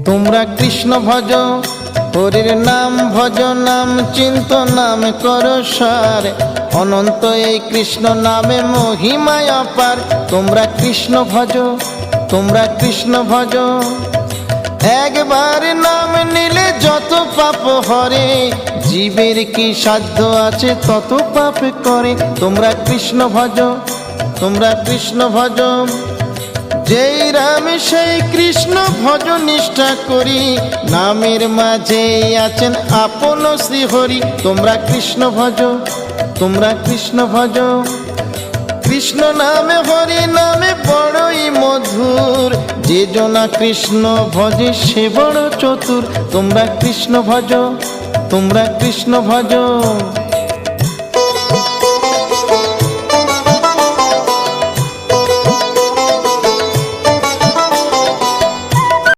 তোমরা কৃষ্ণ ভজ, হরির নাম ভজ, নাম চিন্ত নাম করো সার। অনন্ত এই কৃষ্ণ নামে মহিমায় অপার। তোমরা কৃষ্ণ ভজ, তোমরা কৃষ্ণ ভজ। একবার নাম নিলে যত পাপ হরে, জীবের কি সাধ্য আছে তত পাপ করে। তোমরা কৃষ্ণ ভজ, তোমরা কৃষ্ণ ভজ। যেই রাম সেই কৃষ্ণ ভজ নিষ্ঠা করি, নামের মাঝে আছেন আপন শ্রীহরি। তোমরা কৃষ্ণ ভজ, তোমরা কৃষ্ণ ভজ। কৃষ্ণ নামে হরি নামে বড়ই মধুর, যে জনা কৃষ্ণ ভজে সে বড় চতুর। তোমরা কৃষ্ণ ভজ, তোমরা কৃষ্ণ ভজ।